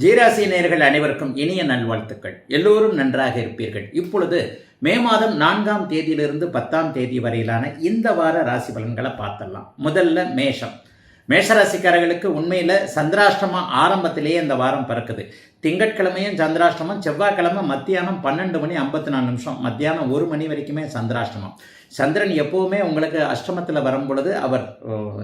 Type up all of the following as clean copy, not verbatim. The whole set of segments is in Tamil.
ஜீராசி நேயர்கள் அனைவருக்கும் இனிய நல்வாழ்த்துக்கள். எல்லோரும் நன்றாக இருப்பீர்கள். இப்பொழுது மே மாதம் 4ஆம் தேதியிலிருந்து 10ஆம் தேதி வரையிலான இந்த வார ராசி பலன்களை பார்த்துடலாம். முதல்ல மேஷம். மேஷராசிக்காரர்களுக்கு உண்மையில் சந்திராஷ்டமம் ஆரம்பத்திலேயே இந்த வாரம் பிறக்குது. திங்கட்கிழமையும் சந்திராஷ்டமம், செவ்வாய்க்கிழமை மத்தியானம் 12:54 மத்தியானம் 1 மணி வரைக்குமே சந்திராஷ்டமம். சந்திரன் எப்போவுமே உங்களுக்கு அஷ்டமத்தில் வரும்பொழுது அவர்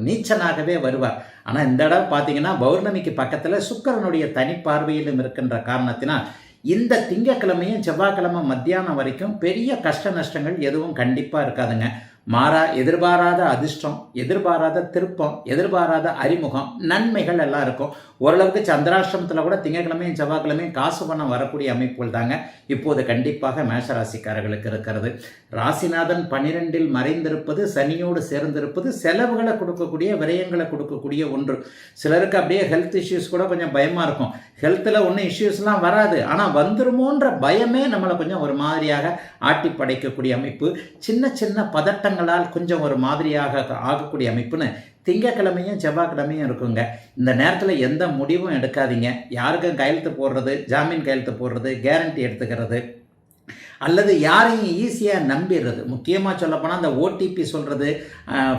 நீச்சனாகவே வருவார். ஆனால் இந்த தடவை பார்த்தீங்கன்னா பௌர்ணமிக்கு பக்கத்தில் சுக்கிரனுடைய தனிப்பார்வையிலும் இருக்கின்ற காரணத்தினால் இந்த திங்கக்கிழமையும் செவ்வாய்க்கிழமை மத்தியானம் வரைக்கும் பெரிய கஷ்ட நஷ்டங்கள் எதுவும் கண்டிப்பாக இருக்காதுங்க. மாறா எதிர்பாராத அதிர்ஷ்டம், எதிர்பாராத திருப்பம், எதிர்பாராத அறிமுகம், நன்மைகள் எல்லாம் இருக்கும். ஓரளவுக்கு சந்திராஷ்டமத்தில் கூட திங்கக்கிழமையும் செவ்வாய்க்கிழமையும் காசு பணம் வரக்கூடிய அமைப்புகள் தாங்க இப்போது கண்டிப்பாக மேஷராசிக்காரர்களுக்கு இருக்கிறது. ராசிநாதன் 12இல் மறைந்திருப்பது, சனியோடு சேர்ந்திருப்பது செலவுகளை கொடுக்கக்கூடிய, விரயங்களை கொடுக்கக்கூடிய ஒன்று. சிலருக்கு அப்படியே ஹெல்த் இஷ்யூஸ் கூட கொஞ்சம் பயமாக இருக்கும். ஹெல்த்தில் ஒன்றும் இஷ்யூஸ்லாம் வராது, ஆனால் வந்துருமோன்ற பயமே நம்மளை கொஞ்சம் ஒரு மாதிரியாக ஆட்டி படைக்கக்கூடிய அமைப்பு. சின்ன சின்ன பதட்டங்களால் கொஞ்சம் ஒரு மாதிரியாக ஆகக்கூடிய அமைப்புன்னு திங்கக்கிழமையும் செவ்வாய்க்கிழமையும் இருக்குங்க. இந்த நேரத்தில் எந்த முடிவும் எடுக்காதீங்க. யாருக்கும் கையெழுத்து போடுறது, ஜாமீன் கையெழுத்து போடுறது, கேரண்டி எடுத்துக்கிறது அல்லது யாரையும் ஈஸியாக நம்பிடுறது. முக்கியமாக சொல்லப்போனால் அந்த ஓடிபி சொல்கிறது,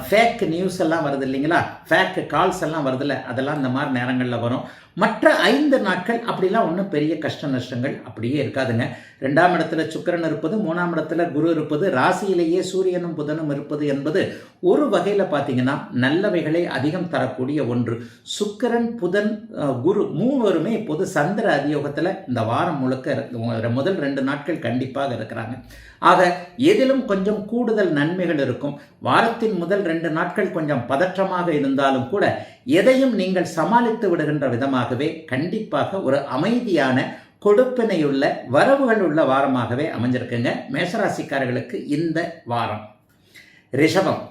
ஃபேக் நியூஸ் எல்லாம் வருது இல்லைங்களா, ஃபேக் கால்ஸ் எல்லாம் வருதில்ல, அதெல்லாம் இந்த மாதிரி நேரங்களில் வரும். மற்ற 5 நாட்கள் அப்படிலாம் ஒன்றும் பெரிய கஷ்ட நஷ்டங்கள் அப்படியே இருக்காதுங்க. 2ஆம் இடத்துல சுக்கிரன் இருப்பது, 3ஆம் இடத்துல குரு இருப்பது, ராசியிலேயே சூரியனும் புதனும் இருப்பது என்பது ஒரு வகையில் பார்த்தீங்கன்னா நல்லவைகளை அதிகம் தரக்கூடிய ஒன்று. சுக்கிரன், புதன், குரு மூவருமே இப்போது சந்திர அதியோகத்தில் இந்த வாரம் முழுக்க முதல் 2 நாட்கள் கண்டிப்பாக இருக்கிறாங்க. ஆக எதிலும் கொஞ்சம் கூடுதல் நன்மைகள் இருக்கும். வாரத்தின் முதல் 2 நாட்கள் கொஞ்சம் பதற்றமாக இருந்தாலும் கூட எதையும் நீங்கள் சமாளித்து விடுகின்ற விதமாகவே கண்டிப்பாக ஒரு அமைதியான கொடுப்பினையுள்ள வரவுகள் உள்ள வாரமாகவே அமைஞ்சிருக்குங்க மேஷராசிக்காரர்களுக்கு இந்த வாரம். ரிஷபம்.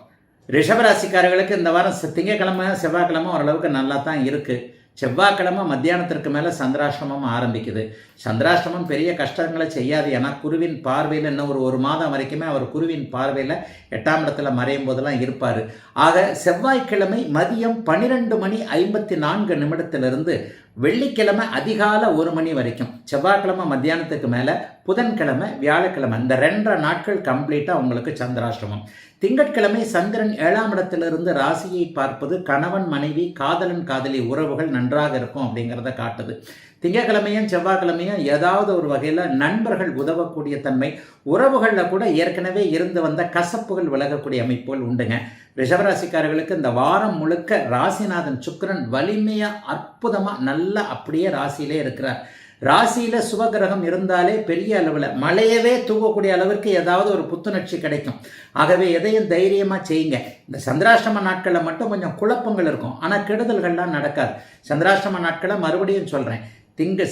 ரிஷபராசிக்காரர்களுக்கு இந்த வாரம் திங்கக்கிழமை செவ்வாய்க்கிழமை ஓரளவுக்கு நல்லா தான் இருக்குது. செவ்வாய்க்கிழமை மத்தியானத்திற்கு மேலே சந்திராஷ்டமம் ஆரம்பிக்குது. சந்திராஷ்டமம் பெரிய கஷ்டங்களை செய்யாது. ஏன்னா குருவின் பார்வையில் இன்னும் ஒரு மாதம் வரைக்குமே அவர் குருவின் பார்வையில் 8ஆம் இடத்துல மறையும் போதெல்லாம் இருப்பார். ஆக செவ்வாய்க்கிழமை மதியம் 12:54 வெள்ளிக்கிழமை அதிகாலை 1 மணி வரைக்கும், செவ்வாய்க்கிழமை மத்தியானத்துக்கு மேலே, புதன்கிழமை, வியாழக்கிழமை இந்த 2 நாட்கள் கம்ப்ளீட்டாக உங்களுக்கு சந்திராஷ்டமம். திங்கட்கிழமை சந்திரன் 7ஆம் இடத்திலிருந்து ராசியை பார்ப்பது கணவன் மனைவி, காதலன் காதலி உறவுகள் நன்றாக இருக்கும் அப்படிங்கிறத காட்டுது. திங்கக்கிழமையும் செவ்வாய்க்கிழமையும் ஏதாவது ஒரு வகையில் நண்பர்கள் உதவக்கூடிய தன்மை, உறவுகளில் கூட ஏற்கனவே இருந்து வந்த கசப்புகள் விலகக்கூடிய அமைப்புகள் உண்டுங்க. ரிஷபராசிக்காரர்களுக்கு இந்த வாரம் முழுக்க ராசிநாதன் சுக்கிரன் வலிமையாக அற்புதமாக நல்லா அப்படியே ராசியிலே இருக்கிறார். ராசியில் சுபகிரகம் இருந்தாலே பெரிய அளவில் மழையவே தூக்கக்கூடிய அளவிற்கு ஏதாவது ஒரு புத்துணர்ச்சி கிடைக்கும். ஆகவே எதையும் தைரியமாக செய்யுங்க. இந்த சந்திராஷ்டம நாட்களில் மட்டும் கொஞ்சம் குழப்பங்கள் இருக்கும், ஆனால் கெடுதல்கள்லாம் நடக்காது. சந்திராஷ்டம நாட்களை மறுபடியும் சொல்கிறேன்,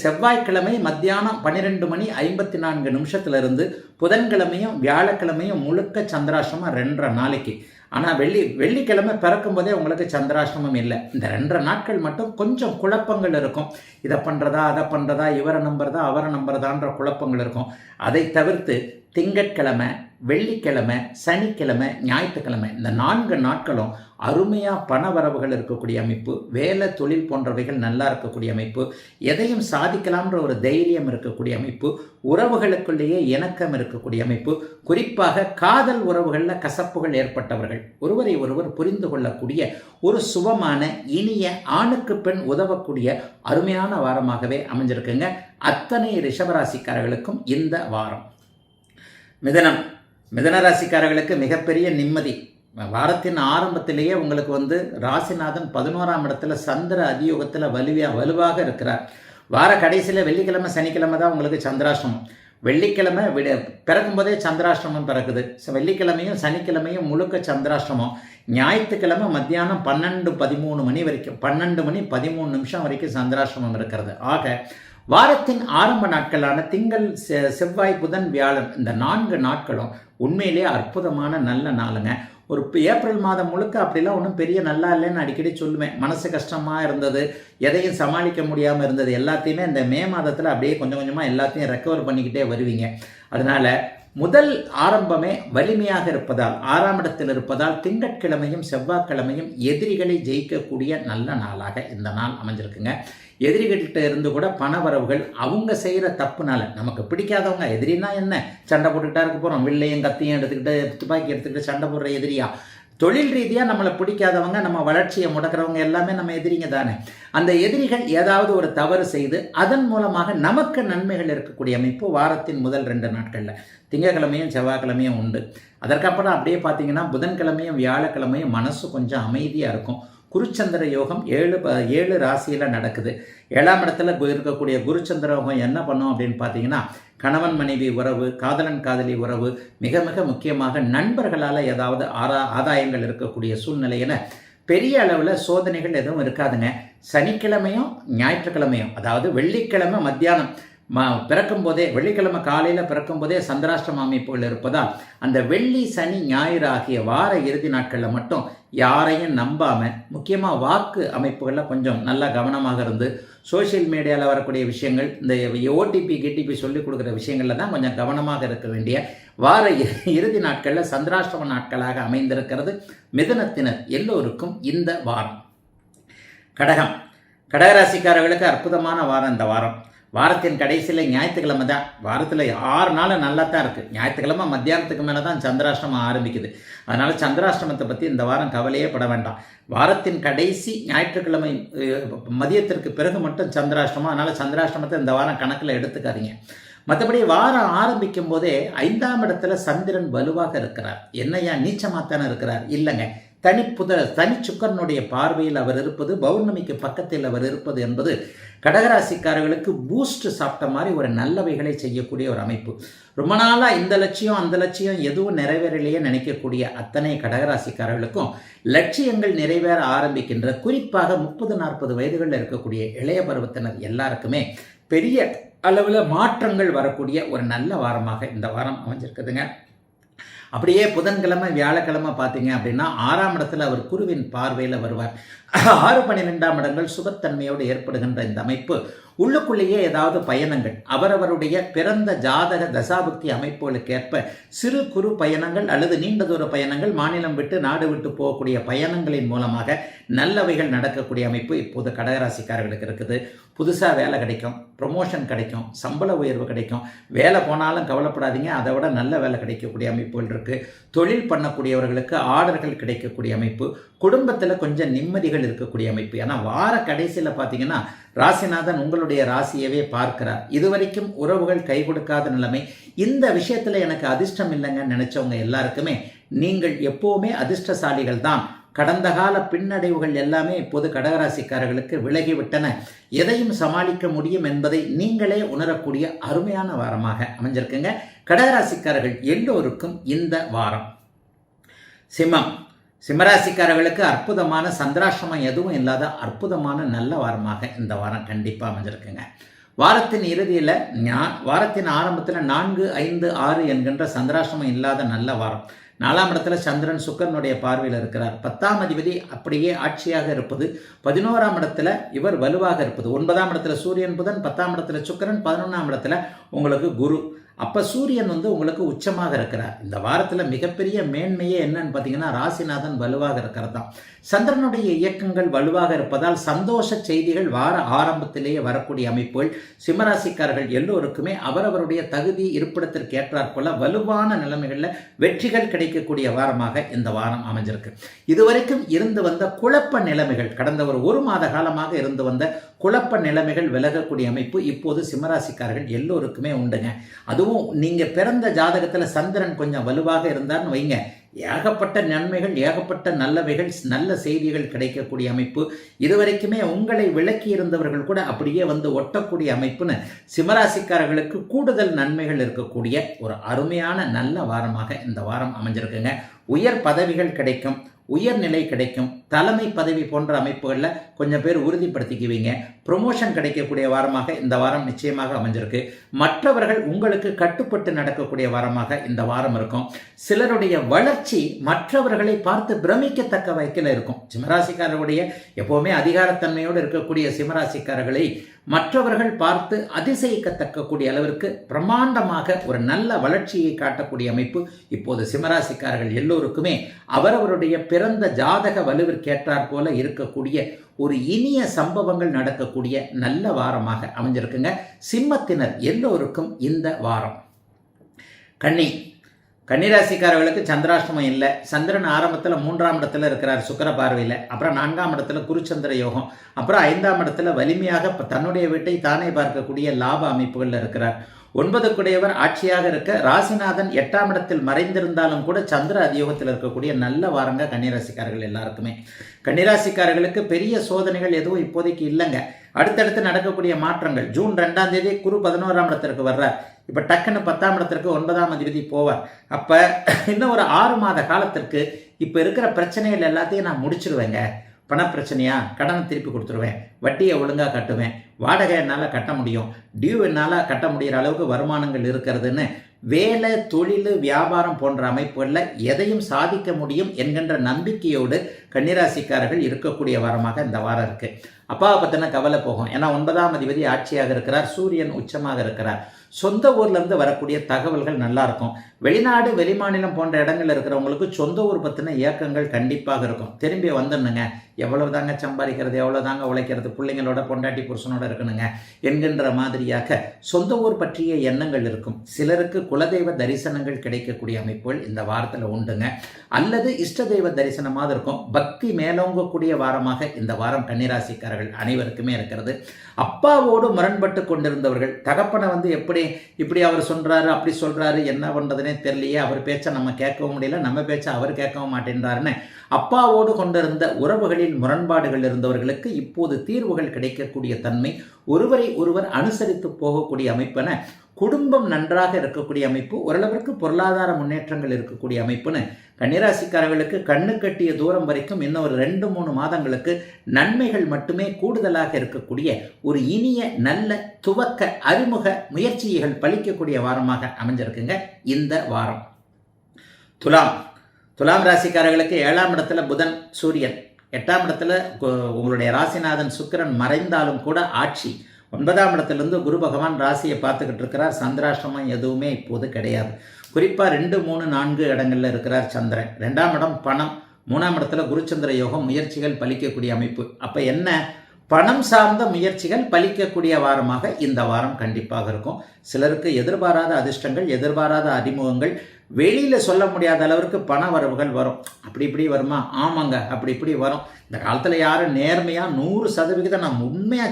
செவ்வாய்க்கிழமை மத்தியானம் 12:54 புதன்கிழமையும் வியாழக்கிழமையும் முழுக்க சந்திராஷ்டமம் 2.5 நாளைக்கு. ஆனால் வெள்ளிக்கிழமை பிறக்கும் போதே உங்களுக்கு சந்திராஷ்டமம் இல்லை. இந்த 2 நாட்கள் மட்டும் கொஞ்சம் குழப்பங்கள் இருக்கும். இதை பண்ணுறதா, அதை பண்ணுறதா, இவரை நம்புறதா, அவரை நம்புறதான்ற குழப்பங்கள் இருக்கும். அதை தவிர்த்து திங்கட்கிழமை, வெள்ளிக்கிழமை, சனிக்கிழமை, ஞாயிற்றுக்கிழமை இந்த 4 நாட்களும் அருமையாக பண வரவுகள் இருக்கக்கூடிய அமைப்பு, வேலை தொழில் போன்றவைகள் நல்லா இருக்கக்கூடிய அமைப்பு, எதையும் சாதிக்கலாம்ன்ற ஒரு தைரியம் இருக்கக்கூடிய அமைப்பு, உறவுகளுக்குள்ளேயே இணக்கம் இருக்கக்கூடிய அமைப்பு, குறிப்பாக காதல் உறவுகளில் கசப்புகள் ஏற்பட்டவர்கள் ஒருவரை ஒருவர் புரிந்து கொள்ளக்கூடிய ஒரு சுபமான இனிய ஆணுக்கு பெண் உதவக்கூடிய அருமையான வாரமாகவே அமைஞ்சிருக்குங்க அத்தனை ரிஷபராசிக்காரர்களுக்கும் இந்த வாரம். மிதனராசிக்காரர்களுக்கு மிகப்பெரிய நிம்மதி. வாரத்தின் ஆரம்பத்திலேயே உங்களுக்கு ராசிநாதன் 11ஆம் இடத்துல சந்திர அதியோகத்தில் வலுவாக இருக்கிறார். வார கடைசியில் வெள்ளிக்கிழமை சனிக்கிழமை தான் உங்களுக்கு சந்திராஷ்டமம். வெள்ளிக்கிழமை பிறக்கும் போதே சந்திராஷ்டமம் பிறக்குது. வெள்ளிக்கிழமையும் சனிக்கிழமையும் முழுக்க சந்திராஷ்டமம். ஞாயிற்றுக்கிழமை மத்தியானம் 12:13 வரைக்கும், 12:13 வரைக்கும் சந்திராஷ்டமம் இருக்கிறது. ஆக வாரத்தின் ஆரம்ப நாட்களான திங்கள், செவ்வாய், புதன், வியாழன் இந்த 4 நாட்களும் உண்மையிலேயே அற்புதமான நல்ல நாளுங்க. ஒரு ஏப்ரல் மாதம் முழுக்க அப்படிலாம் ஒன்றும் பெரிய நல்லா இல்லைன்னு அடிக்கடி சொல்லுவேன். மனசு கஷ்டமாக இருந்தது, எதையும் சமாளிக்க முடியாமல் இருந்தது, எல்லாத்தையுமே இந்த மே மாதத்தில் அப்படியே கொஞ்சம் கொஞ்சமாக எல்லாத்தையும் ரெக்கவர் பண்ணிக்கிட்டே வருவீங்க. அதனால் முதல் ஆரம்பமே வலிமையாக இருப்பதால் 6ஆம் இடத்தில் இருப்பதால் திங்கட்கிழமையும் செவ்வாய்க்கிழமையும் எதிரிகளை ஜெயிக்கக்கூடிய நல்ல நாளாக இந்த நாள் அமைஞ்சிருக்குங்க. எதிரிகிட்ட இருந்து கூட பண வரவுகள் அவங்க செய்கிற தப்புனால, நமக்கு பிடிக்காதவங்க, எதிரினா என்ன, சண்டை போட்டுக்கிட்டா இருக்க போகிறோம், வில்லையும் கத்தியும் எடுத்துக்கிட்டு துப்பாக்கி எடுத்துக்கிட்டு சண்டை போடுற எதிரியா, தொழில் ரீதியாக நம்மளை பிடிக்காதவங்க, நம்ம வளர்ச்சியை முடக்கிறவங்க எல்லாமே நம்ம எதிரிங்க தானே. அந்த எதிரிகள் ஏதாவது ஒரு தவறு செய்து அதன் மூலமாக நமக்கு நன்மைகள் இருக்கக்கூடிய அமைப்பு வாரத்தின் முதல் 2 நாட்களில் திங்கட்கிழமையும் செவ்வாய்க்கிழமையும் உண்டு. அதற்கப்புறம் அப்படியே பார்த்தீங்கன்னா புதன்கிழமையும் வியாழக்கிழமையும் மனசு கொஞ்சம் அமைதியாக இருக்கும். குருச்சந்திர யோகம் 7 ராசியில் நடக்குது. 7ஆம் இடத்துல இருக்கக்கூடிய குருச்சந்திர யோகம் என்ன பண்ணும் அப்படின்னு பார்த்தீங்கன்னா, கணவன் மனைவி உறவு, காதலன் காதலி உறவு, மிக மிக முக்கியமாக நண்பர்களால் ஏதாவது ஆதாயங்கள் இருக்கக்கூடிய சூழ்நிலையின பெரிய அளவில் சோதனைகள் எதுவும் இருக்காதுங்க. சனிக்கிழமையும் ஞாயிற்றுக்கிழமையும், அதாவது வெள்ளிக்கிழமை மத்தியானம் பிறக்கும் போதே, வெள்ளிக்கிழமை காலையில் பிறக்கும் போதே சந்திராஷ்டம அமைப்புகள் இருப்பதால் அந்த வெள்ளி சனி ஞாயிறு ஆகிய வார இறுதி நாட்களில் மட்டும் யாரையும் நம்பாமல், முக்கியமாக வாக்கு அமைப்புகளில் கொஞ்சம் நல்லா கவனமாக இருந்து, சோஷியல் மீடியாவில் வரக்கூடிய விஷயங்கள், இந்த ஓடிபி சொல்லிக் கொடுக்குற விஷயங்களில் தான் கொஞ்சம் கவனமாக இருக்க வேண்டிய வார இறுதி நாட்களில் சந்திராஷ்டம நாட்களாக அமைந்திருக்கிறது மிதுனத்தினர் எல்லோருக்கும் இந்த வாரம். கடகராசிக்காரர்களுக்கு அற்புதமான வாரம் இந்த வாரம். வாரத்தின் கடைசியில் ஞாயிற்றுக்கிழமை தான். வாரத்தில் 6 நாள் நல்லா தான் இருக்குது. ஞாயிற்றுக்கிழமை மத்தியானத்துக்கு மேலே தான் சந்திராஷ்டமம் ஆரம்பிக்குது. அதனால் சந்திராஷ்டமத்தை பற்றி இந்த வாரம் கவலையே பட வேண்டாம். வாரத்தின் கடைசி ஞாயிற்றுக்கிழமை மதியத்திற்கு பிறகு மட்டும் சந்திராஷ்டமம். அதனால் சந்திராஷ்டமத்தை இந்த வாரம் கணக்கில் எடுத்துக்காதீங்க. மற்றபடி வாரம் ஆரம்பிக்கும் போதே 5ஆம் இடத்துல சந்திரன் வலுவாக இருக்கிறார். என்னையா நீச்சமாத்தானே இருக்கிறார்? இல்லைங்க, தனி சுக்கரனுடைய பார்வையில் அவர் இருப்பது, பௌர்ணமிக்கு பக்கத்தில் அவர் இருப்பது என்பது கடகராசிக்காரர்களுக்கு பூஸ்ட் சாப்பிட்ட மாதிரி ஒரு நல்லவைகளை செய்யக்கூடிய ஒரு அமைப்பு. ரொம்ப நாளாக இந்த லட்சியம் அந்த லட்சியம் எதுவும் நிறைவேறலையே நினைக்கக்கூடிய அத்தனை கடகராசிக்காரர்களுக்கும் லட்சியங்கள் நிறைவேற ஆரம்பிக்கின்ற, குறிப்பாக 30-40 வயதுகளில் இருக்கக்கூடிய இளைய பருவத்தினர் எல்லாருக்குமே பெரிய அளவில் மாற்றங்கள் வரக்கூடிய ஒரு நல்ல வாரமாக இந்த வாரம் அமைஞ்சிருக்குதுங்க. அப்படியே புதன்கிழமை வியாழக்கிழமை பார்த்தீங்க அப்படின்னா 6ஆம் இடத்துல அவர் குருவின் பார்வையில் வருவார். 6-12ஆம் இடங்கள் சுபத்தன்மையோடு ஏற்படுகின்ற இந்த அமைப்பு உள்ளுக்குள்ளேயே ஏதாவது பயணங்கள், அவரவருடைய பிறந்த ஜாதக தசாபுக்தி அமைப்புகளுக்கு ஏற்ப சிறு குறு பயணங்கள் அல்லது நீண்ட தூர பயணங்கள், மாநிலம் விட்டு நாடு விட்டு போகக்கூடிய பயணங்களின் மூலமாக நல்லவைகள் நடக்கக்கூடிய அமைப்பு இப்போது கடகராசிக்காரர்களுக்கு இருக்குது. புதுசாக வேலை கிடைக்கும், ப்ரொமோஷன் கிடைக்கும், சம்பள உயர்வு கிடைக்கும். வேலை போனாலும் கவலைப்படாதீங்க, அதை விட நல்ல வேலை கிடைக்கக்கூடிய அமைப்புகள் இருக்குது. தொழில் பண்ணக்கூடியவர்களுக்கு ஆர்டர்கள் கிடைக்கக்கூடிய அமைப்பு, குடும்பத்தில் கொஞ்சம் நிம்மதிகள் இருக்கக்கூடிய அமைப்பு. ஏன்னா வார கடைசியில் பார்த்தீங்கன்னா ராசிநாதன் உங்களுடைய ராசியவே பார்க்கிறார். இதுவரைக்கும் உறவுகள் கை கொடுக்காத நிலைமை, இந்த விஷயத்தில் எனக்கு அதிர்ஷ்டம் இல்லைங்கன்னு நினைச்சவங்க எல்லாருக்குமே நீங்கள் எப்போவுமே அதிர்ஷ்டசாலிகள் தான். கடந்த கால பின்னடைவுகள் எல்லாமே இப்போது கடகராசிக்காரர்களுக்கு விலகிவிட்டன. எதையும் சமாளிக்க முடியும் என்பதை நீங்களே உணரக்கூடிய அருமையான வாரமாக அமைஞ்சிருக்குங்க கடகராசிக்காரர்கள் எல்லோருக்கும் இந்த வாரம். சிம்மராசிக்காரர்களுக்கு அற்புதமான சந்திராஷ்டமம் எதுவும் இல்லாத அற்புதமான நல்ல வாரமாக இந்த வாரம் கண்டிப்பாக அமைஞ்சிருக்குங்க. வாரத்தின் இறுதியில் வாரத்தின் ஆரம்பத்தில் 4, 5, 6 என்கின்ற சந்திராஷ்டமம் இல்லாத நல்ல வாரம். 4ஆம் இடத்துல சந்திரன் சுக்கரனுடைய பார்வையில் இருக்கிறார். 10ஆம் அதிபதி அப்படியே ஆட்சியாக இருப்பது, 11ஆம் இடத்துல இவர் வலுவாக இருப்பது, 9ஆம் இடத்துல சூரியன் புதன், 10ஆம் இடத்துல சுக்கரன், 11ஆம் இடத்துல உங்களுக்கு குரு. அப்போ சூரியன் உங்களுக்கு உச்சமாக இருக்கிறார். இந்த வாரத்தில் மிகப்பெரிய மேன்மையே என்னன்னு பார்த்தீங்கன்னா ராசிநாதன் வலுவாக இருக்கிறது தான். சந்திரனுடைய இயக்கங்கள் வலுவாக இருப்பதால் சந்தோஷ செய்திகள் வார ஆரம்பத்திலேயே வரக்கூடிய அமைப்புகள் சிம்மராசிக்காரர்கள் எல்லோருக்குமே அவரவருடைய தகுதி இருப்பிடத்திற்கு ஏற்றாற்போல வலுவான நிலைமைகளில் வெற்றிகள் கிடைக்கக்கூடிய வாரமாக இந்த வாரம் அமைஞ்சிருக்கு. இதுவரைக்கும் இருந்து வந்த குழப்ப நிலைமைகள், கடந்த ஒரு மாத காலமாக இருந்து வந்த குழப்ப நிலைமைகள் விலகக்கூடிய அமைப்பு இப்போது சிம்மராசிக்காரர்கள் எல்லோருக்குமே உண்டுங்க. அதுவும் நீங்கள் பிறந்த ஜாதகத்தில் சந்திரன் கொஞ்சம் வலுவாக இருந்தார்னு வைங்க, ஏகப்பட்ட நன்மைகள், ஏகப்பட்ட நல்லவைகள், நல்ல செய்திகள் கிடைக்கக்கூடிய அமைப்பு. இதுவரைக்குமே உங்களை விலக்கி இருந்தவர்கள் கூட அப்படியே ஒட்டக்கூடிய அமைப்புன்னு சிம்மராசிக்காரர்களுக்கு கூடுதல் நன்மைகள் இருக்கக்கூடிய ஒரு அருமையான நல்ல வாரமாக இந்த வாரம் அமைஞ்சிருக்குங்க. உயர் பதவிகள் கிடைக்கும், உயர்நிலை கிடைக்கும், தலைமை பதவி போன்ற அமைப்புகளில் கொஞ்சம் பேர் உறுதிப்படுத்திக்குவீங்க. ப்ரொமோஷன் கிடைக்கக்கூடிய வாரமாக இந்த வாரம் நிச்சயமாக அமைஞ்சிருக்கு. மற்றவர்கள் உங்களுக்கு கட்டுப்பட்டு நடக்கக்கூடிய வாரமாக இந்த வாரம் இருக்கும். சிலருடைய வளர்ச்சி மற்றவர்களை பார்த்து பிரமிக்கத்தக்க வகையில் இருக்கும். சிம்மராசிக்காரர்களுடைய எப்போவுமே அதிகாரத்தன்மையோடு இருக்கக்கூடிய சிம்மராசிக்காரர்களை மற்றவர்கள் பார்த்து அதிசயிக்கத்தக்கக்கூடிய அளவிற்கு பிரம்மாண்டமாக ஒரு நல்ல வளர்ச்சியை காட்டக்கூடிய அமைப்பு இப்போது சிம்மராசிக்காரர்கள் எல்லோருக்குமே அவரவருடைய பிறந்த ஜாதக வலுவிற்கேற்றாற் போல இருக்கக்கூடிய ஒரு இனிய சம்பவங்கள் நடக்கக்கூடிய நல்ல வாரமாக அமைஞ்சிருக்குங்க. சிம்மத்தினர் எல்லோருக்கும் இந்த வாரம். கன்னிராசிக்காரர்களுக்கு சந்திராஷ்டமம் இல்லை. சந்திரன் ஆரம்பத்தில் 3ஆம் இடத்துல இருக்கிறார் சுக்கிர பார்வையில். அப்புறம் 4ஆம் இடத்துல குருச்சந்திர யோகம். அப்புறம் 5ஆம் இடத்துல வலிமையாக தன்னுடைய வீட்டை தானே பார்க்கக்கூடிய லாப அமைப்புகளில் இருக்கிறார். 9க்குடையவர் ஆட்சியாக இருக்க ராசிநாதன் 8ஆம் இடத்தில் மறைந்திருந்தாலும் கூட சந்திர அதியோகத்தில் இருக்கக்கூடிய நல்ல வாரங்க கன்னிராசிக்காரர்கள் எல்லாருக்குமே. கன்னிராசிக்காரர்களுக்கு பெரிய சோதனைகள் எதுவும் இப்போதைக்கு இல்லைங்க. அடுத்தடுத்து நடக்கக்கூடிய மாற்றங்கள். ஜூன் 2ஆம் தேதி குரு 11ஆம் இடத்திற்கு வர்றார். இப்போ டக்குன்னு 10ஆம் இடத்திற்கு 9ஆம் அதிபதி போவார். அப்போ இன்னும் ஒரு 6 மாத காலத்திற்கு இப்போ இருக்கிற பிரச்சனைகள் எல்லாத்தையும் நான் முடிச்சிருவேங்க. பணப்பிரச்சனையா, கடனை திருப்பி கொடுத்துருவேன், வட்டியை ஒழுங்காக கட்டுவேன், வாடகை என்னால் கட்ட முடியும், டியூ என்னால் கட்ட முடிகிற அளவுக்கு வருமானங்கள் இருக்கிறதுன்னு வேலை, தொழில், வியாபாரம் போன்ற அமைப்புகளில் எதையும் சாதிக்க முடியும் என்கின்ற நம்பிக்கையோடு கன்னிராசிக்காரர்கள் இருக்கக்கூடிய வாரமாக இந்த வாரம் இருக்குது. அப்பாவை பற்றின கவலை போகும். ஏன்னா 9ஆம் அதிபதி ஆட்சியாக இருக்கிறார், சூரியன் உச்சமாக இருக்கிறார். சொந்த ஊர்லேருந்து வரக்கூடிய தகவல்கள் நல்லாயிருக்கும். வெளிநாடு, வெளிமாநிலம் போன்ற இடங்கள் இருக்கிறவங்களுக்கு சொந்த ஊர் பற்றின இயக்கங்கள் கண்டிப்பாக இருக்கும். திரும்பி வந்துடணுங்க, எவ்வளவு தாங்க சம்பாதிக்கிறது, எவ்வளோ தாங்க உழைக்கிறது, பிள்ளைங்களோட பொண்டாட்டி புருஷனோட இருக்கணுங்க என்கின்ற மாதிரியாக சொந்த ஊர் பற்றிய எண்ணங்கள் இருக்கும். சிலருக்கு குலதெய்வ தரிசனங்கள் கிடைக்கக்கூடிய அமைப்புகள் இந்த வாரத்தில் உண்டுங்க. அல்லது இஷ்ட தெய்வ தரிசனமாக இருக்கும். பக்தி மேலோங்கக்கூடிய வாரமாக இந்த வாரம் கன்னிராசிக்காரர்கள் அனைவருக்குமே இருக்கிறது. அப்பாவோடு முரண்பட்டு கொண்டிருந்தவர்கள், தகப்பனை இப்படி அவர் சொல்கிறாரு, அப்படி சொல்கிறாரு, என்ன பண்ணுறதுனே தெரியலையே, அவர் பேச்சை நம்ம கேட்கவும் முடியல, நம்ம பேச்சை அவர் கேட்கவும் மாட்டேன்றாருன்னு அப்பாவோடு கொண்டிருந்த உறவுகளில் முரண்பாடுகள் இருந்தவர்களுக்கு இப்போது தீர்வுகள் கிடைக்கக்கூடிய தன்மை, ஒருவரை ஒருவர் அனுசரித்து போகக்கூடிய அமைப்பென குடும்பம் நன்றாக இருக்கக்கூடிய அமைப்பு, ஓரளவிற்கு பொருளாதார முன்னேற்றங்கள் இருக்கக்கூடிய அமைப்புன்னு கன்னிராசிக்காரர்களுக்கு கண்ணு கட்டிய தூரம் வரைக்கும் இன்னும் ஒரு 2-3 மாதங்களுக்கு நன்மைகள் மட்டுமே கூடுதலாக இருக்கக்கூடிய ஒரு இனிய நல்ல துவக்க அறிமுக முயற்சிகள் பலிக்கக்கூடிய வாரமாக அமைஞ்சிருக்குங்க இந்த வாரம். துலாம் ராசிக்காரர்களுக்கு 7ஆம் இடத்துல புதன், சூரியன், 8ஆம் இடத்துல உங்களுடைய ராசிநாதன் சுக்கிரன் மறைந்தாலும் கூட ஆட்சி. 9ஆம் இடத்திலிருந்து குரு பகவான் ராசியை பார்த்துக்கிட்டு இருக்கிறார். சந்திராஷ்டமம் எதுவுமே இப்போது கிடையாது. குறிப்பாக 2, 3, 4 இடங்களில் இருக்கிறார் சந்திரன். 2ஆம் இடம் பணம், 3ஆம் இடத்துல குருச்சந்திர யோகம், முயற்சிகள் பலிக்கக்கூடிய அமைப்பு. அப்போ என்ன, பணம் சார்ந்த முயற்சிகள் பலிக்கக்கூடிய வாரமாக இந்த வாரம் கண்டிப்பாக இருக்கும். சிலருக்கு எதிர்பாராத அதிர்ஷ்டங்கள், எதிர்பாராத அறிமுகங்கள், வெளியில் சொல்ல முடியாத அளவிற்கு பண வரவுகள் வரும். அப்படி இப்படி வருமா? ஆமாங்க, அப்படி இப்படி வரும். இந்த காலத்தில் யாரும் நேர்மையாக 100% நான் உண்மையாக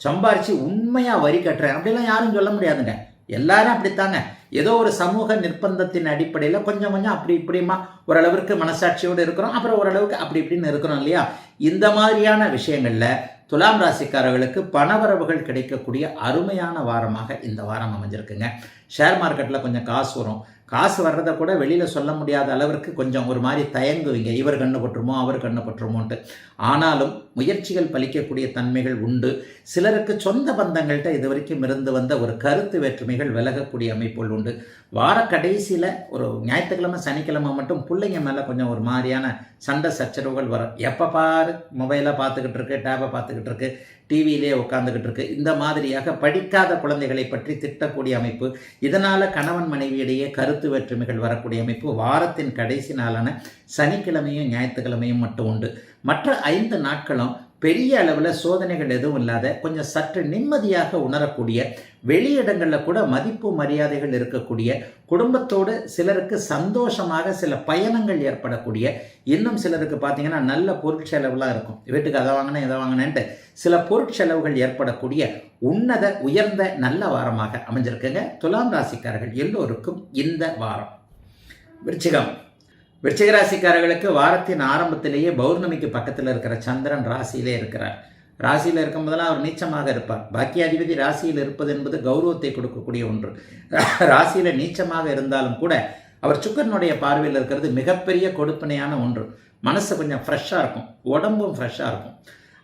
சம்பாரித்து உண்மையாக வரி கட்டுறேன் அப்படிலாம் யாரும் சொல்ல முடியாதுங்க. எல்லாரும் அப்படித்தாங்க. ஏதோ ஒரு சமூக நிர்பந்தத்தின் அடிப்படையில் கொஞ்சம் அப்படி இப்படிமா ஓரளவிற்கு மனசாட்சியோடு இருக்கிறோம், அப்புறம் ஓரளவுக்கு அப்படி இப்படின்னு இருக்கிறோம் இல்லையா? இந்த மாதிரியான விஷயங்களில் துலாம் ராசிக்காரர்களுக்கு பணவரவுகள் கிடைக்கக்கூடிய அருமையான வாரமாக இந்த வாரம் அமைஞ்சிருக்குங்க. ஷேர் மார்க்கெட்டில் கொஞ்சம் காசு வரும். காசு வர்றதை கூட வெளியில் சொல்ல முடியாத அளவிற்கு கொஞ்சம் ஒரு மாதிரி தயங்குவீங்க, இவர் கண்ணு பற்றுமோ அவர் கண்ணு பற்றுமோன்ட்டு. ஆனாலும் முயற்சிகள் பலிக்கக்கூடிய தன்மைகள் உண்டு. சிலருக்கு சொந்த பந்தங்கள்கிட்ட இது வரைக்கும் இருந்து வந்த ஒரு கருத்து வேற்றுமைகள் விலகக்கூடிய அமைப்புகள் உண்டு. வார கடைசியில் ஒரு ஞாயிற்றுக்கிழமை, சனிக்கிழமை மட்டும் பிள்ளைங்க மேலே கொஞ்சம் ஒரு மாதிரியான சண்டை சச்சரவுகள் வரும். எப்போ பாரு மொபைலை பார்த்துக்கிட்டு இருக்கு, டேபை பார்த்துக்கிட்டு இருக்கு, டிவியிலே உட்காந்துக்கிட்டு இருக்கு. இந்த மாதிரியாக படிக்காத குழந்தைகளை பற்றி திட்டக்கூடிய அமைப்பு, இதனால் கணவன் மனைவியிடையே கருத்து வேற்றுமைகள் வரக்கூடிய அமைப்பு வாரத்தின் கடைசி நாளான சனிக்கிழமையும் ஞாயிற்றுக்கிழமையும் மட்டும் உண்டு. மற்ற 5 நாட்களும் பெரிய அளவில் சோதனைகள் எதுவும் இல்லாத கொஞ்சம் சற்று நிம்மதியாக உணரக்கூடிய, வெளியிடங்களில் கூட மதிப்பு மரியாதைகள் இருக்கக்கூடிய, குடும்பத்தோடு சிலருக்கு சந்தோஷமாக சில பயணங்கள் ஏற்படக்கூடிய, இன்னும் சிலருக்கு பார்த்தீங்கன்னா நல்ல பொருட்செலவுலாம் இருக்கும். வீட்டுக்கு அதை வாங்கினேன் இதை வாங்கினேன்ட்டு சில பொருட்செலவுகள் ஏற்படக்கூடிய உன்னத உயர்ந்த நல்ல வாரமாக அமைஞ்சிருக்குங்க துலாம் ராசிக்காரர்கள் எல்லோருக்கும் இந்த வாரம். விருச்சிக ராசிக்காரர்களுக்கு வாரத்தின் ஆரம்பத்திலேயே பௌர்ணமிக்கு பக்கத்தில் இருக்கிற சந்திரன் ராசியிலே இருக்கிறார். ராசியில் இருக்கும் போதெல்லாம் அவர் நீச்சமாக இருப்பார். பாக்கியாதிபதி ராசியில் இருப்பது என்பது கௌரவத்தை கொடுக்கக்கூடிய ஒன்று. ராசியில் நீச்சமாக இருந்தாலும் கூட அவர் சுக்கிரனுடைய பார்வையில் இருக்கிறது மிகப்பெரிய கொடுப்பனையான ஒன்று. மனசு கொஞ்சம் ஃப்ரெஷ்ஷாக இருக்கும், உடம்பும் ஃப்ரெஷ்ஷாக இருக்கும்.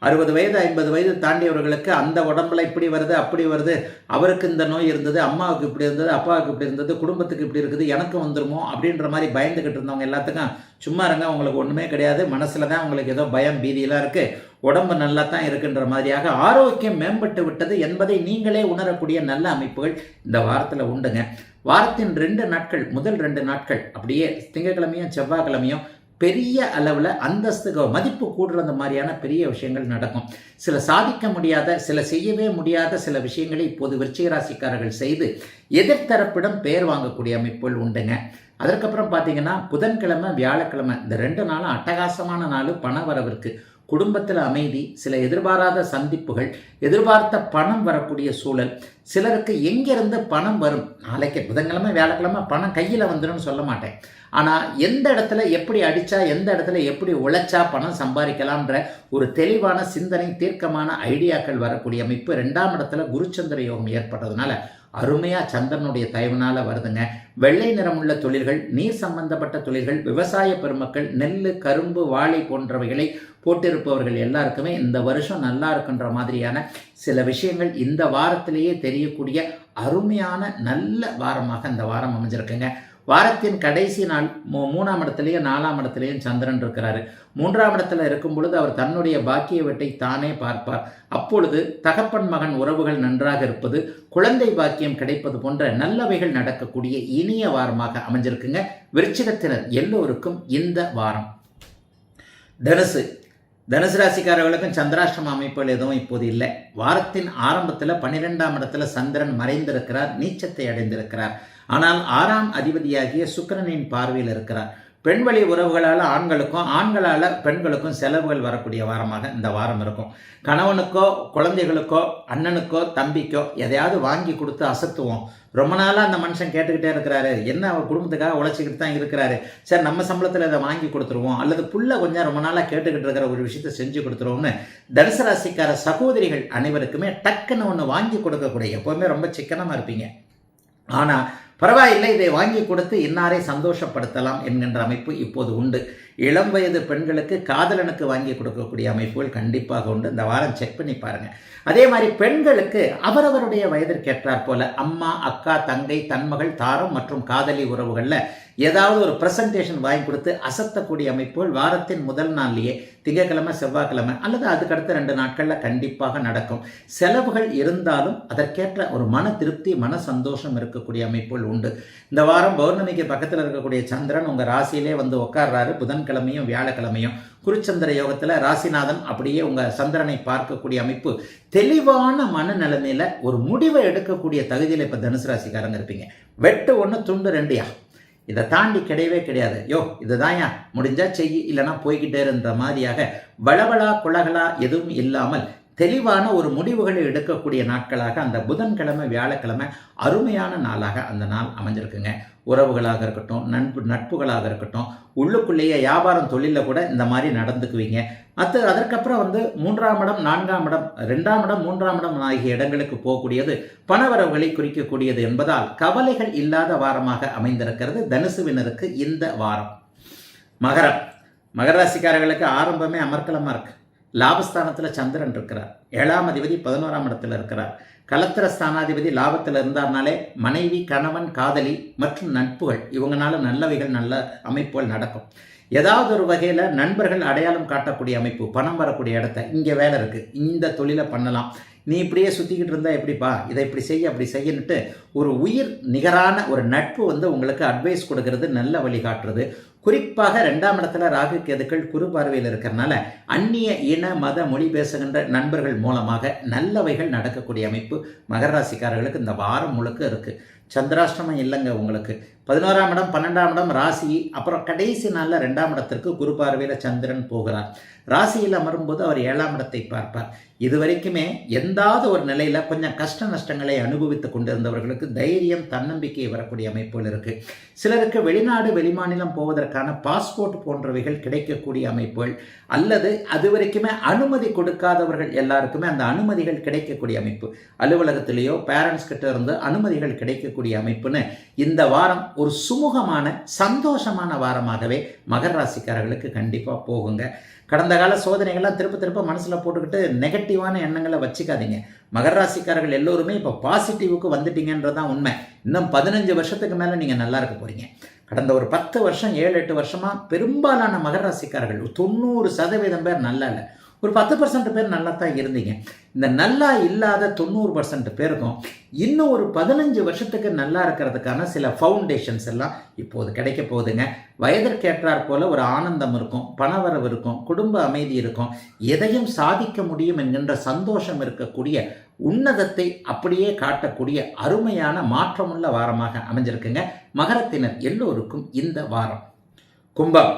60 வயது 50 வயது தாண்டியவர்களுக்கு அந்த உடம்புல இப்படி வருது அப்படி வருது, அவருக்கு இந்த நோய் இருந்தது, அம்மாவுக்கு இப்படி இருந்தது, அப்பாவுக்கு இப்படி இருந்தது, குடும்பத்துக்கு இப்படி இருக்குது, எனக்கு வந்துருமோ அப்படின்ற மாதிரி பயந்துக்கிட்டு இருந்தவங்க எல்லாத்துக்கும் சும்மா இருங்க, உங்களுக்கு ஒன்றுமே கிடையாது, மனசில் தான் உங்களுக்கு ஏதோ பயம் பீதியெல்லாம் இருக்குது, உடம்பு நல்லா தான் இருக்குன்ற மாதிரியாக ஆரோக்கியம் மேம்பட்டு விட்டது என்பதை நீங்களே உணரக்கூடிய நல்ல அமைப்புகள் இந்த வாரத்தில் உண்டுங்க. வாரத்தின் 2 நாட்கள், முதல் 2 நாட்கள் அப்படியே திங்கட்கிழமையும் செவ்வாய்க்கிழமையும் பெரிய அளவில் அந்தஸ்து மதிப்பு கூடுறது மாதிரியான பெரிய விஷயங்கள் நடக்கும். சில சாதிக்க முடியாத, சில செய்யவே முடியாத சில விஷயங்களை இப்போது விருச்சிக ராசிக்காரர்கள் செய்து எதிர்த்தரப்பிடம் பெயர் வாங்கக்கூடிய அமைப்புகள் உண்டுங்க. அதற்கப்புறம் பார்த்தீங்கன்னா புதன்கிழமை வியாழக்கிழமை இந்த 2 நாளும் அட்டகாசமான நாள் பண வரவிற்கு. குடும்பத்தில் அமைதி, சில எதிர்பாராத சந்திப்புகள், எதிர்பார்த்த பணம் வரக்கூடிய சூழல். சிலருக்கு எங்கிருந்து பணம் வரும், நாளைக்கு புதன்கிழமை வியாழக்கிழமை பணம் கையில் வந்துடும் சொல்ல மாட்டேன், ஆனால் எந்த இடத்துல எப்படி அடித்தா, எந்த இடத்துல எப்படி உழைச்சா பணம் சம்பாதிக்கலாம்ன்ற ஒரு தெளிவான சிந்தனை, தீர்க்கமான ஐடியாக்கள் வரக்கூடிய அமைப்பு. 2ஆம் இடத்துல குருச்சந்திர யோகம் ஏற்பட்டதுனால அருமையாக சந்திரனுடைய தயவுனால் வருதுங்க. வெள்ளை நிறமுள்ள தொழில்கள், நீர் சம்பந்தப்பட்ட தொழில்கள், விவசாய பெருமக்கள், நெல், கரும்பு, வாழை போன்றவைகளை போட்டிருப்பவர்கள் எல்லாருக்குமே இந்த வருஷம் நல்லா இருக்குன்ற மாதிரியான சில விஷயங்கள் இந்த வாரத்திலேயே தெரியக்கூடிய அருமையான நல்ல வாரமாக இந்த வாரம் அமைஞ்சிருக்குங்க. வாரத்தின் கடைசி நாள் 3ஆம் இடத்துலையும் 4ஆம் இடத்துலையும் சந்திரன் இருக்கிறாரு. 3ஆம் இடத்துல இருக்கும் பொழுது அவர் தன்னுடைய பாக்கிய வீட்டை தானே பார்ப்பார். அப்பொழுது தகப்பன் மகன் உறவுகள் நன்றாக இருப்பது, குழந்தை பாக்கியம் கிடைப்பது போன்ற நல்லவைகள் நடக்கக்கூடிய இனிய வாரமாக அமைஞ்சிருக்குங்க விருச்சிகத்தினர் எல்லோருக்கும் இந்த வாரம். தனுசு ராசிக்காரர்களுக்கும் சந்திராஷ்டம அமைப்புகள் எதுவும் இப்போது இல்லை. வாரத்தின் ஆரம்பத்தில் 12ஆம் இடத்துல சந்திரன் மறைந்திருக்கிறார், நீச்சத்தை அடைந்திருக்கிறார். ஆனால் 6ஆம் அதிபதியாகிய சுக்கிரனின் பார்வையில் இருக்கிறார். பெண்வழி உறவுகளால் ஆண்களுக்கும், ஆண்களால் பெண்களுக்கும் செலவுகள் வரக்கூடிய வாரமாக இந்த வாரம் இருக்கும். கணவனுக்கோ குழந்தைகளுக்கோ அண்ணனுக்கோ தம்பிக்கோ எதையாவது வாங்கி கொடுத்து அசத்துவோம். ரொம்ப நாளாக அந்த மனுஷன் கேட்டுக்கிட்டே இருக்கிறாரு, என்ன அவர் குடும்பத்துக்காக உழைச்சிக்கிட்டு தான் இருக்கிறாரு, சரி நம்ம சம்பளத்தில் இதை வாங்கி கொடுத்துருவோம், அல்லது புள்ள கொஞ்சம் ரொம்ப நாளாக கேட்டுக்கிட்டு இருக்கிற ஒரு விஷயத்தை செஞ்சு கொடுத்துருவோம்னு தனுசு ராசிக்கார சகோதரிகள் அனைவருக்குமே டக்குன்னு ஒன்று வாங்கி கொடுக்கக்கூடிய, எப்போவுமே ரொம்ப சிக்கனமாக இருப்பீங்க, ஆனால் பரவாயில்லை இதை வாங்கி கொடுத்து இன்னாரை சந்தோஷப்படுத்தலாம் என்கின்ற அமைப்பு இப்போது உண்டு. இளம் வயது பெண்களுக்கு காதலனுக்கு வாங்கி கொடுக்கக்கூடிய அமைப்புகள் கண்டிப்பாக உண்டு. இந்த வாரம் செக் பண்ணி பாருங்கள். அதே மாதிரி பெண்களுக்கு அவரவருடைய வயதிற்கேற்றாற் போல அம்மா, அக்கா, தங்கை, தன்மகள், தாரம் மற்றும் காதலி உறவுகளில் ஏதாவது ஒரு ப்ரெசன்டேஷன் வாங்கி கொடுத்து அசத்தக்கூடிய அமைப்புகள் வாரத்தின் முதல் நாள்லேயே திங்கட்கிழமை செவ்வாய்க்கிழமை அல்லது அதுக்கடுத்த 2 நாட்களில் கண்டிப்பாக நடக்கும். செலவுகள் இருந்தாலும் அதற்கேற்ற ஒரு மன திருப்தி, மன சந்தோஷம் இருக்கக்கூடிய அமைப்புகள் உண்டு. இந்த வாரம் பௌர்ணமிக்கு பக்கத்தில் இருக்கக்கூடிய சந்திரன் உங்கள் ராசியிலே வந்து உட்கார்றாரு. புதன்கிழமையும் வியாழக்கிழமையும் குருச்சந்திர யோகத்தில் ராசிநாதன் அப்படியே உங்கள் சந்திரனை பார்க்கக்கூடிய அமைப்பு. தெளிவான மனநிலைமையில் ஒரு முடிவை எடுக்கக்கூடிய தகுதியில் இப்போ தனுசு ராசிக்காரங்க இருப்பீங்க. வெட்டு 1 துண்டு 2யா, இதை தாண்டி கிடையவே கிடையாது. இதுதான்யா, முடிஞ்சா செய், இல்லைனா போய்கிட்டே இருந்த மாதிரியாக வளவளா குலகளா எதுவும் இல்லாமல் தெளிவான ஒரு முடிவுகளை எடுக்கக்கூடிய நாட்களாக அந்த புதன்கிழமை வியாழக்கிழமை அருமையான நாளாக அந்த நாள் அமைஞ்சிருக்குங்க. உறவுகளாக இருக்கட்டும், நட்புகளாக இருக்கட்டும், உள்ளுக்குள்ளேயே வியாபாரம் தொழிலில் கூட இந்த மாதிரி நடந்துக்குவீங்க. அதற்கப்புறம் 3ஆம் இடம், 4ஆம் இடம், 2ஆம் இடம், 3ஆம் இடம் ஆகிய இடங்களுக்கு போகக்கூடியது பணவரவுகளை குறிக்கக்கூடியது என்பதால் கவலைகள் இல்லாத வாரமாக அமைந்திருக்கிறது தனுசுவினருக்கு இந்த வாரம். மகர ராசிக்காரர்களுக்கு ஆரம்பமே அமர்க்கலமாக இருக்கு. லாபஸ்தானத்தில் சந்திரன் இருக்கிறார். 7ஆம் அதிபதி 11ஆம் இடத்துல இருக்கிறார். கலத்திர ஸ்தானாதிபதி லாபத்தில் இருந்தார்னாலே மனைவி, கணவன், காதலி மற்றும் நட்புகள் இவங்களால நல்லவைகள், நல்ல அமைப்புகள் நடக்கும். ஏதாவது ஒரு வகையில் நண்பர்கள் அடையாளம் காட்டக்கூடிய அமைப்பு, பணம் வரக்கூடிய இடத்த, இங்கே வேலை இருக்குது, இந்த தொழிலை பண்ணலாம், நீ இப்படியே சுற்றிக்கிட்டு இருந்தால் எப்படிப்பா, இதை இப்படி செய்ய அப்படி செய்யணுட்டு ஒரு உயிர் நிகரான ஒரு நட்பு உங்களுக்கு அட்வைஸ் கொடுக்கறது, நல்ல வழிகாட்டுறது. குறிப்பாக 2ஆம் இடத்துல ராகு கேதுக்கள் குரு பார்வையில் இருக்கிறனால அந்நிய இன மத மொழி பேசுகின்ற நண்பர்கள் மூலமாக நல்லவைகள் நடக்கக்கூடிய அமைப்பு மகர ராசிக்காரர்களுக்கு இந்த வாரம் முழுக்க இருக்குது. சந்திராஷ்டமம் இல்லைங்க உங்களுக்கு. 11ஆம் இடம், 12ஆம் இடம் ராசி, அப்புறம் கடைசி நாளில் 2ஆம் இடத்திற்கு குரு பார்வையில் சந்திரன் போகிறார். ராசியில் அமரும்போது அவர் 7ஆம் இடத்தை பார்ப்பார். இதுவரைக்குமே எந்தாவது ஒரு நிலையில் கொஞ்சம் கஷ்ட நஷ்டங்களை அனுபவித்து கொண்டிருந்தவர்களுக்கு தைரியம், தன்னம்பிக்கை வரக்கூடிய அமைப்புகள் இருக்குது. சிலருக்கு வெளிநாடு, வெளிமாநிலம் போவதற்கான பாஸ்போர்ட் போன்றவைகள் கிடைக்கக்கூடிய அமைப்புகள், அல்லது அது வரைக்குமே அனுமதி கொடுக்காதவர்கள் எல்லாருக்குமே அந்த அனுமதிகள் கிடைக்கக்கூடிய அமைப்பு. அலுவலகத்திலேயோ பேரண்ட்ஸ் கிட்ட இருந்து அனுமதிகள் கிடைக்கக்கூடிய கிடைக்கக்கூடிய அமைப்புன்னு இந்த வாரம் ஒரு சுமூகமான சந்தோஷமான வாரமாகவே மகர ராசிக்காரர்களுக்கு கண்டிப்பாக போகுங்க. கடந்த கால சோதனைகள்லாம் திருப்ப மனசில் போட்டுக்கிட்டு நெகட்டிவான எண்ணங்களை வச்சுக்காதீங்க. மகர ராசிக்காரர்கள் எல்லோருமே இப்போ பாசிட்டிவுக்கு வந்துட்டீங்கன்றதான் உண்மை. இன்னும் 15 வருஷத்துக்கு மேலே நீங்கள் நல்லா இருக்க போகிறீங்க. கடந்த ஒரு 10 வருஷம் 7-8 வருஷமாக பெரும்பாலான மகர ராசிக்காரர்கள் 90% பேர் நல்லா இல்லை, ஒரு 10% பேர் நல்லா தான் இருந்தீங்க. இந்த நல்லா இல்லாத 90% பேருக்கும் இன்னும் ஒரு 15 வருஷத்துக்கு நல்லா இருக்கிறதுக்கான சில ஃபவுண்டேஷன்ஸ் எல்லாம் இப்போது கிடைக்க போகுதுங்க. வயதிற்கேற்றாற் போல ஒரு ஆனந்தம் இருக்கும், பணவரவு இருக்கும், குடும்ப அமைதி இருக்கும், எதையும் சாதிக்க முடியும் என்கின்ற சந்தோஷம் இருக்கக்கூடிய உன்னதத்தை அப்படியே காட்டக்கூடிய அருமையான மாற்றமுள்ள வாரமாக அமைஞ்சிருக்குங்க மகரத்தினர் எல்லோருக்கும் இந்த வாரம். கும்பம்,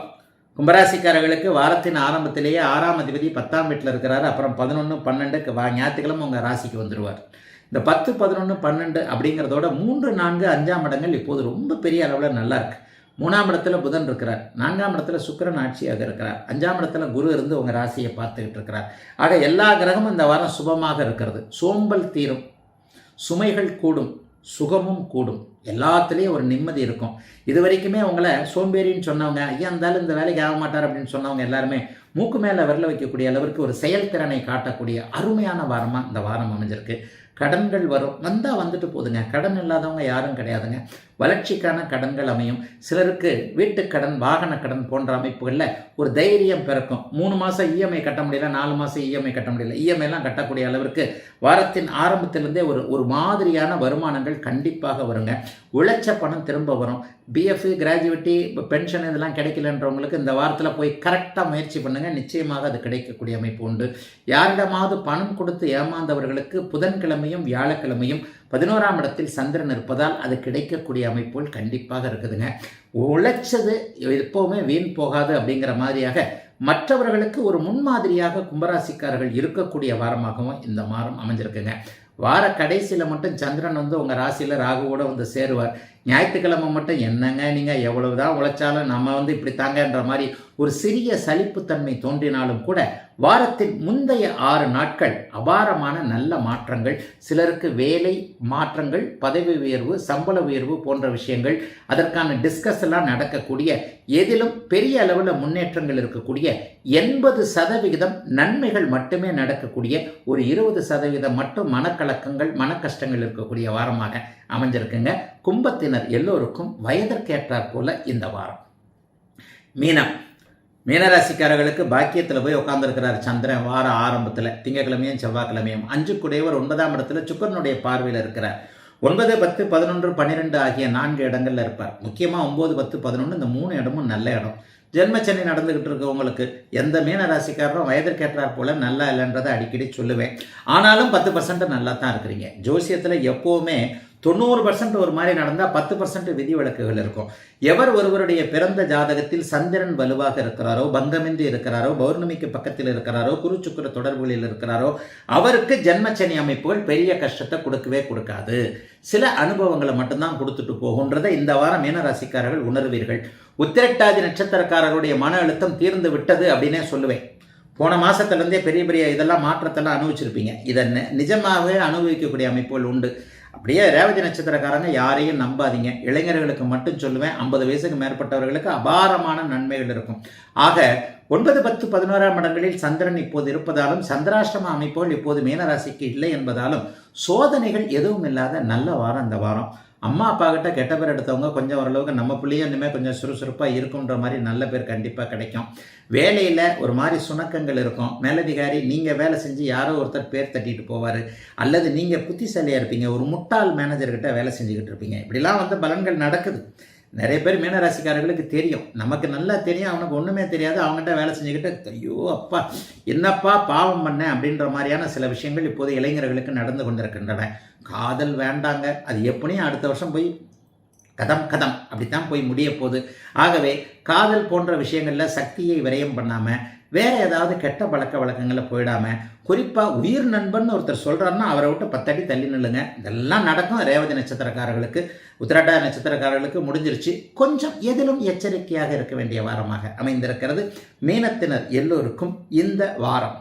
கும்பராசிக்காரர்களுக்கு வாரத்தின் ஆரம்பத்திலேயே 6ஆம் அதிபதி 10ஆம் வீட்டில் இருக்கிறாரு. அப்புறம் 11, 12 ஞாயிற்றுக்கிழமை உங்கள் ராசிக்கு வந்துடுவார். இந்த 10, 11, 12 அப்படிங்கிறதோட 3, 4, 5ஆம் இடங்கள் இப்போது ரொம்ப பெரிய அளவில் நல்லா இருக்கு. 3ஆம் இடத்துல புதன் இருக்கிறார், 4ஆம் இடத்துல சுக்கிரன் ஆட்சியாக இருக்கிறார், 5ஆம் இடத்துல குரு இருந்து உங்கள் ராசியை பார்த்துக்கிட்டு இருக்கிறார். ஆக எல்லா கிரகமும் இந்த வாரம் சுபமாக இருக்கிறது. சோம்பல் தீரும், சுமைகள் கூடும், சுகமும் கூடும், எல்லாத்துலேயும் ஒரு நிம்மதி இருக்கும். இது வரைக்குமே உங்களை சோம்பேறின்னு சொன்னவங்க, ஐயா இருந்தாலும் இந்த வேலைக்கு ஆக மாட்டார் அப்படின்னு சொன்னவங்க எல்லாருமே மூக்கு மேலே விரல வைக்கக்கூடிய அளவிற்கு ஒரு செயல்திறனை காட்டக்கூடிய அருமையான வாரமாக இந்த வாரம் அமைஞ்சிருக்கு. கடன்கள் வரும், வந்தால் வந்துட்டு போதுங்க. கடன் இல்லாதவங்க யாரும் கிடையாதுங்க. வளர்ச்சிக்கான கடன்கள் அமையும். சிலருக்கு வீட்டுக்கடன், வாகன கடன் போன்ற அமைப்புகளில் ஒரு தைரியம் பிறக்கும். 3 மாதம் இஎம்ஐ கட்ட முடியல, 4 மாதம் இஎம்ஐ கட்ட முடியல, இஎம்ஐலாம் கட்டக்கூடிய அளவிற்கு வாரத்தின் ஆரம்பத்திலிருந்தே ஒரு மாதிரியான வருமானங்கள் கண்டிப்பாக வருங்க. உழைச்ச பணம் திரும்ப வரும். பிஎஃப், கிராஜுவேட்டி, பென்ஷன் இதெல்லாம் கிடைக்கலன்றவங்களுக்கு இந்த வாரத்தில் போய் கரெக்டாக முயற்சி பண்ணுங்கள், நிச்சயமாக அது கிடைக்கக்கூடிய அமைப்பு உண்டு. யாரிடமாவது பணம் கொடுத்து ஏமாந்தவர்களுக்கு புதன்கிழமையும் வியாழக்கிழமையும் 11ஆம் இடத்தில் சந்திரன் இருப்பதால் அது கிடைக்கக்கூடிய அமைப்புகள் கண்டிப்பாக இருக்குதுங்க. உழைச்சது எப்போவுமே வீண் போகாது அப்படிங்கிற மாதிரியாக மற்றவர்களுக்கு ஒரு முன்மாதிரியாக கும்பராசிக்காரர்கள் இருக்கக்கூடிய வாரமாகவும் இந்த வாரம் அமைஞ்சிருக்குங்க. வார கடைசியில் மட்டும் சந்திரன் வந்து உங்கள் ராசியில் ராகுவோடு வந்து சேருவார். ஞாயிற்றுக்கிழமை மட்டும் என்னங்க நீங்கள் எவ்வளவு தான் உழைச்சாலும் நம்ம வந்து இப்படி தாங்கன்ற மாதிரி ஒரு சிறிய சலிப்புத்தன்மை தோன்றினாலும் கூட வாரத்தின் முந்தைய 6 நாட்கள் அபாரமான நல்ல மாற்றங்கள், சிலருக்கு வேலை மாற்றங்கள், பதவி உயர்வு, சம்பள உயர்வு போன்ற விஷயங்கள், அதற்கான டிஸ்கஸ் எல்லாம் நடக்கக்கூடிய, எதிலும் பெரிய அளவில் முன்னேற்றங்கள் இருக்கக்கூடிய 80% நன்மைகள் மட்டுமே நடக்கக்கூடிய, ஒரு 20% மட்டும் மனக்கலக்கங்கள், மனக்கஷ்டங்கள் இருக்கக்கூடிய வாரமாக அமைஞ்சிருக்குங்க. கும்பத்தினர் எல்லோருக்கும் வயதிற்கேற்றாற் போல இந்த வாரம். மீனம், மீனராசிக்காரர்களுக்கு பாக்கியத்தில் போய் உட்காந்துருக்கிறார் சந்திரன் வார ஆரம்பத்தில், திங்கக்கிழமையும் செவ்வாய்க்கிழமையும். 5 குடையவர் 9ஆம் இடத்துல சுக்கிரனுடைய பார்வையில் இருக்கிறார். 9, 10, 11, 12 ஆகிய 4 இடங்கள்ல இருப்பார். முக்கியமாக 9, 10, 11 இந்த 3 இடமும் நல்ல இடம். ஜென்மச்சனி நடந்துகிட்டு இருக்கவங்களுக்கு எந்த மீன ராசிக்காரரும் வயதிற்கேற்றாற் போல நல்லா இல்லைன்றதை அடிக்கடி சொல்லுவேன். ஆனாலும் 10% நல்லா தான் இருக்கிறீங்க. ஜோசியத்தில் எப்போவுமே 90% ஒரு மாதிரி நடந்தால் 10% விதிவிலக்குகள் இருக்கும். எவர் ஒருவருடைய பிறந்த ஜாதகத்தில் சந்திரன் வலுவாக இருக்கிறாரோ, பங்கமின்றி இருக்கிறாரோ, பௌர்ணமிக்கு பக்கத்தில் இருக்கிறாரோ, குரு சுக்கிர தொடர்புகளில் இருக்கிறாரோ, அவருக்கு ஜென்மச்சனி அமைப்புகள் பெரிய கஷ்டத்தை கொடுக்கவே கொடுக்காது. சில அனுபவங்களை மட்டும்தான் கொடுத்துட்டு போகுன்றதை இந்த வாரம் மீனராசிக்காரர்கள் உணர்வீர்கள். உத்திரட்டாதி நட்சத்திரக்காரருடைய மன அழுத்தம் தீர்ந்து விட்டது அப்படின்னே சொல்லுவேன். போன மாதத்துலேருந்தே பெரிய பெரிய இதெல்லாம் மாற்றத்தெல்லாம் அனுபவிச்சிருப்பீங்க. இதை நிஜமாகவே அனுபவிக்கக்கூடிய அமைப்புகள் உண்டு. அப்படியே ரேவதி நட்சத்திரக்காரங்க யாரையும் நம்பாதீங்க. இளைஞர்களுக்கு மட்டும் சொல்லுவேன், 50 வயசுக்கு மேற்பட்டவர்களுக்கு அபாரமான நன்மைகள் இருக்கும். ஆக 9, 10, 11ஆம் இடங்களில் சந்திரன் இப்போது இருப்பதாலும், சந்திராஷ்டம அமைப்புகள் இப்போது மீனராசிக்கு இல்லை என்பதாலும் சோதனைகள் எதுவும் இல்லாத நல்ல வாரம் இந்த வாரம். அம்மா அப்பா கிட்ட கெட்ட பேர் எடுத்தவங்க கொஞ்சம் ஓரளவுக்கு நம்ம பிள்ளையும் இனிமேல் கொஞ்சம் சுறுசுறுப்பாக இருக்குன்ற மாதிரி நல்ல பேர் கண்டிப்பாக கிடைக்கும். வேலையில் ஒரு மாதிரி சுணக்கங்கள் இருக்கும். மேலதிகாரி நீங்கள் வேலை செஞ்சு யாரோ ஒருத்தர் பேர் தட்டிட்டு போவார், அல்லது நீங்கள் புத்திசாலியாக இருப்பீங்க, ஒரு முட்டாள் மேனேஜர்கிட்ட வேலை செஞ்சுக்கிட்டு இருப்பீங்க. இப்படிலாம் வந்து பலன்கள் நடக்குது. நிறைய பேர் மீனராசிக்காரர்களுக்கு தெரியும், நமக்கு நல்லா தெரியும், அவனுக்கு ஒன்றுமே தெரியாது, அவங்ககிட்ட வேலை செஞ்சுக்கிட்டு ஐயோ அப்பா என்னப்பா பாவம் பண்ண அப்படின்ற மாதிரியான சில விஷயங்கள் இப்போது இளைஞர்களுக்கு நடந்து கொண்டிருக்கின்றன. காதல் வேண்டாங்க, அது எப்படியும் அடுத்த வருஷம் போய் கதம் அப்படித்தான் போய் முடிய போகுது. ஆகவே காதல் போன்ற விஷயங்களில் சக்தியை விரயம் பண்ணாமல் வேறு ஏதாவது கெட்ட பழக்க வழக்கங்களில் போயிடாமல், குறிப்பாக உயிர் நண்பன் ஒருத்தர் சொல்கிறாருன்னா அவரை விட்டு 10 அடி தள்ளி நில்லுங்க. இதெல்லாம் நடக்கும். ரேவதி நட்சத்திரக்காரர்களுக்கு, உத்திரட்டாதி நட்சத்திரக்காரர்களுக்கு முடிஞ்சிருச்சு. கொஞ்சம் எதிலும் எச்சரிக்கையாக இருக்க வேண்டிய வாரமாக அமைந்திருக்கிறது மீனத்தினர் எல்லோருக்கும் இந்த வாரம்.